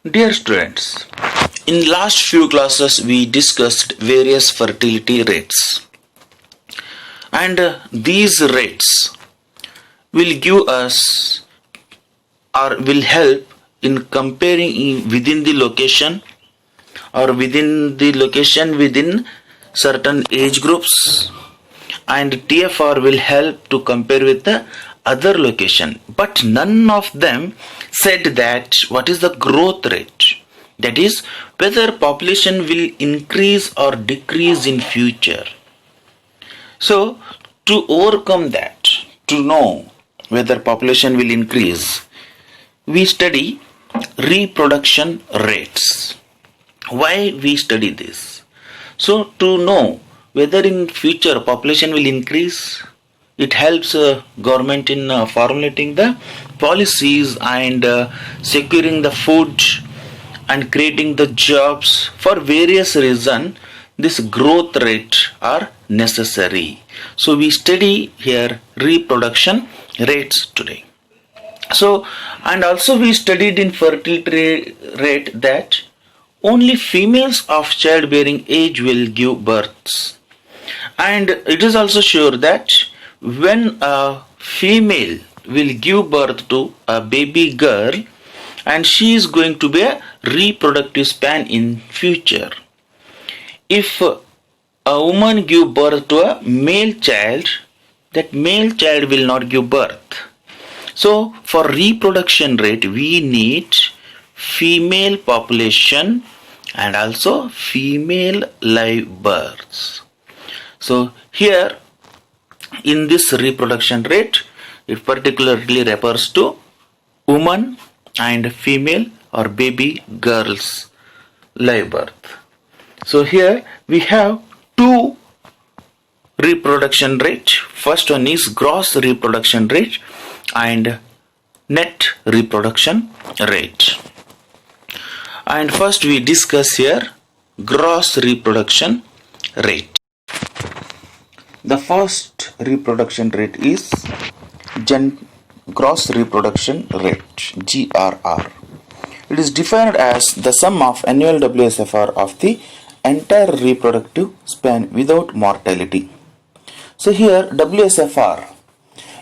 Dear students, in last few classes we discussed various fertility rates, and these rates will give us or will help in comparing within the location or within certain age groups, and TFR will help to compare with the other location, but none of them said that what is the growth rate, that is whether population will increase or decrease in future. So to overcome that, to know whether population will increase, we study reproduction rates. Why we study this? So to know whether in future population will increase, it helps government in formulating the policies and securing the food and creating the jobs. For various reasons, this growth rate are necessary. So we study here reproduction rates today. So, and also we studied in fertility rate that only females of childbearing age will give births. And it is also sure that when a female will give birth to a baby girl, and she is going to be a reproductive span in future. If a woman give birth to a male child, that male child will not give birth. So for reproduction rate we need female population and also female live births. So here in this reproduction rate, it particularly refers to woman and female or baby girls live birth. So here we have two reproduction rate. First one is gross reproduction rate and net reproduction rate. And first we discuss here gross reproduction rate. The first reproduction rate is gross reproduction rate, GRR. It is defined as the sum of annual WSFR of the entire reproductive span without mortality. So here WSFR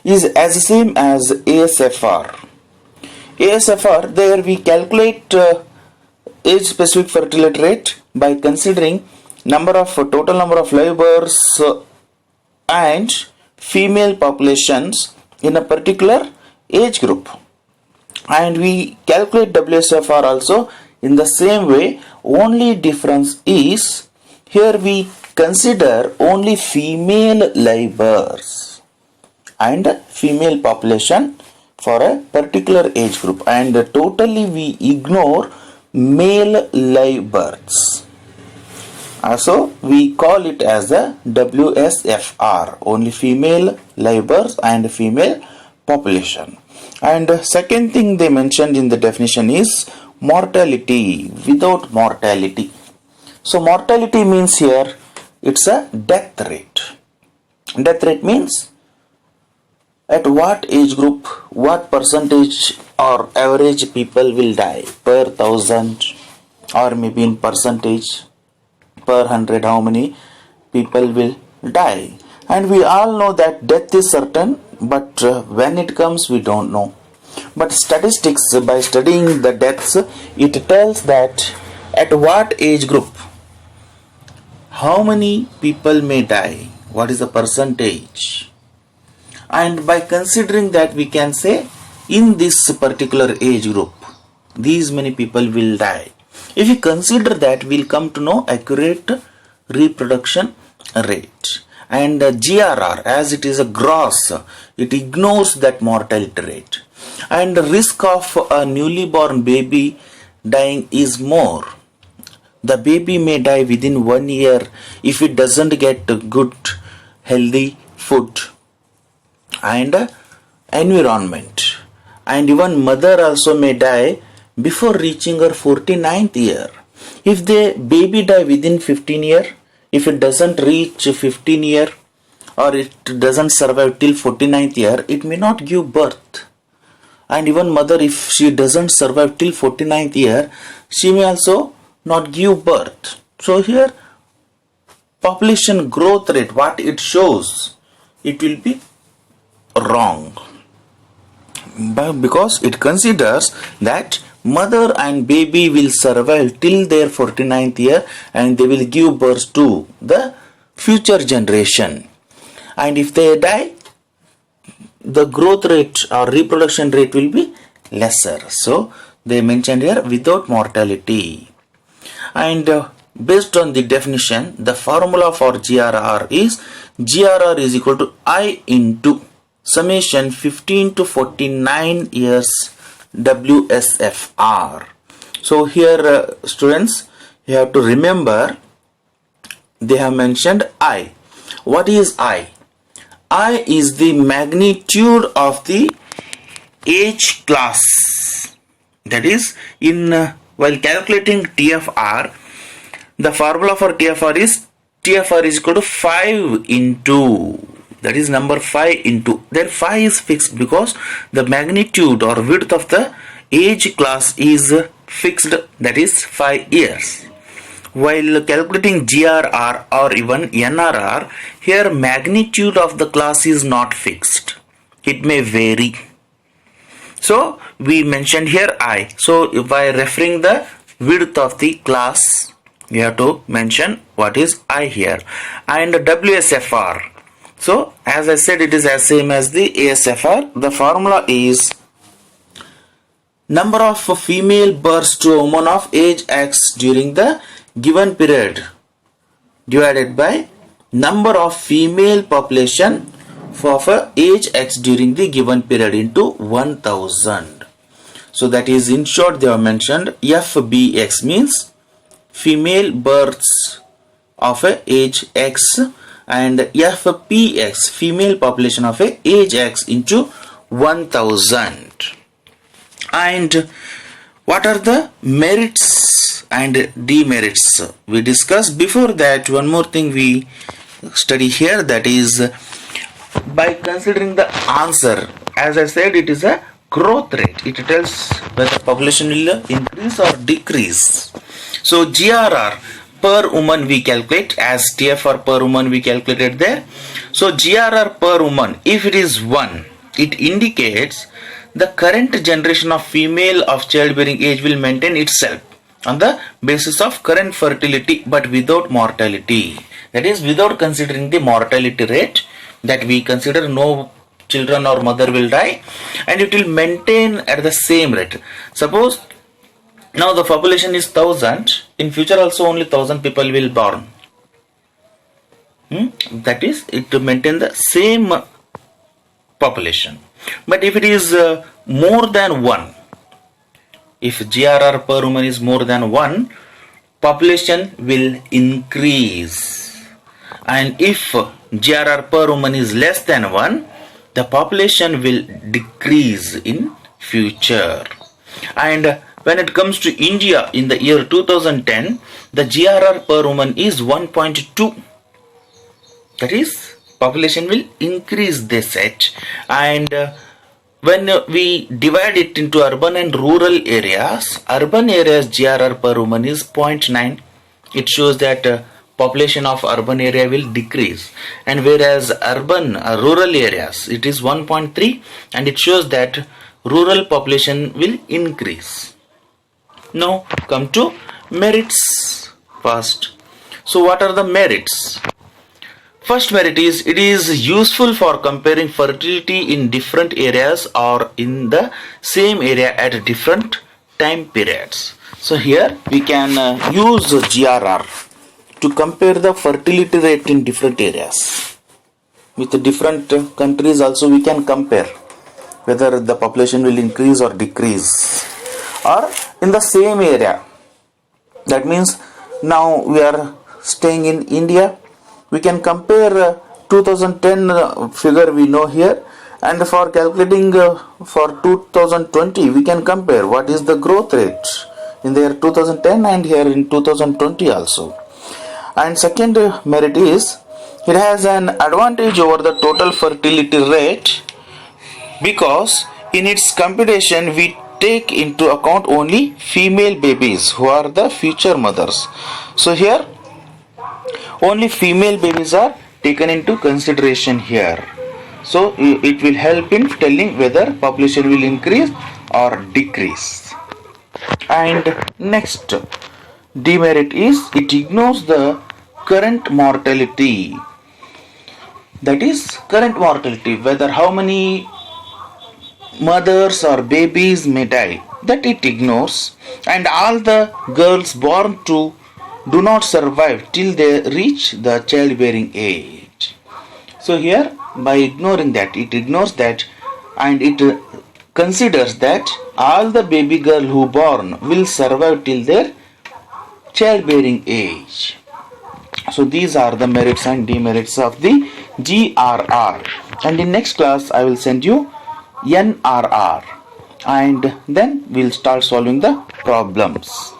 is as same as ASFR. ASFR, there we calculate age specific fertility rate by considering total number of live births and female populations in a particular age group, and we calculate WSFR also in the same way. Only difference is here we consider only female live births and female population for a particular age group, and totally we ignore male live births. So we call it as a WSFR, only female live births and female population. And second thing they mentioned in the definition is mortality, without mortality. So mortality means here it's a death rate. Death rate means at what age group, what percentage or average people will die per 1,000, or maybe in percentage per 100, how many people will die. And we all know that death is certain, but when it comes we don't know. But statistics, by studying the deaths, it tells that at what age group how many people may die, what is the percentage, and by considering that we can say in this particular age group these many people will die. If we consider that, we'll come to know accurate reproduction rate. And GRR, as it is a gross, it ignores that mortality rate, and the risk of a newly born baby dying is more. The baby may die within 1 year if it doesn't get good healthy food and environment, and even mother also may die before reaching her 49th year. If the baby die within 15 year, if it doesn't reach 15 year or it doesn't survive till 49th year, it may not give birth. and even mother, if she doesn't survive till 49th year, she may also not give birth. So here population growth rate, what it shows, it will be wrong, because it considers that mother and baby will survive till their 49th year and they will give birth to the future generation, and if they die, the growth rate or reproduction rate will be lesser. So they mentioned here without mortality. And based on the definition, the formula for GRR is equal to I into summation 15 to 49 years WSFR. So here students, you have to remember, they have mentioned I. What is I? I is the magnitude of the age class. That is, in while calculating TFR, the formula for TFR is equal to 5 into, that is number 5 into, then 5 is fixed because the magnitude or width of the age class is fixed, that is 5 years. While calculating GRR or even NRR, here magnitude of the class is not fixed. It may vary. So we mentioned here I. So by referring the width of the class, we have to mention what is I here. And WSFR. So as I said, it is as same as the ASFR. The formula is number of female births to a woman of age X during the given period divided by number of female population of age X during the given period into 1000. So that is, in short, they have mentioned FBX means female births of age X, and FPX female population of age X into 1000. And what are the merits and demerits? We discussed before that. One more thing we study here, that is by considering the answer. As I said, it is a growth rate. It tells whether population will increase or decrease. So GRR per woman we calculate, as TFR per woman we calculated there. So GRR per woman, if it is 1, it indicates the current generation of female of childbearing age will maintain itself on the basis of current fertility but without mortality. That is, without considering the mortality rate, that we consider no children or mother will die, and it will maintain at the same rate. Suppose now the population is 1000, in future also only 1000 people will born. That is, it to maintain the same population. But if it is more than 1, if GRR per woman is more than 1, population will increase. And if GRR per woman is less than 1, the population will decrease in future. And when it comes to India in the year 2010, the GRR per woman is 1.2. That is, population will increase, they said. And when we divide it into urban and rural areas GRR per woman is 0.9. It shows that population of urban area will decrease, and whereas rural areas it is 1.3, and it shows that rural population will increase. Now come to merits first. So what are the merits? First merit is, it is useful for comparing fertility in different areas or in the same area at different time periods. So here we can use GRR to compare the fertility rate in different areas. With different countries also we can compare whether the population will increase or decrease, or in the same area. That means now we are staying in India, we can compare 2010 figure we know here, and for calculating for 2020 we can compare what is the growth rate in the year 2010 and here in 2020 also. And second merit is, it has an advantage over the total fertility rate because In its computation, we take into account only female babies who are the future mothers. So here only female babies are taken into consideration here. So it will help in telling whether population will increase or decrease. And next demerit is it ignores the current mortality. That is current mortality, whether how many mothers or babies may die, that it ignores, and all the girls born to do not survive till they reach the childbearing age. So here by ignoring that, it ignores that, and it considers that all the baby girl who born will survive till their childbearing age. So these are the merits and demerits of the GRR, and in next class I will send you NRR, and then we'll start solving the problems.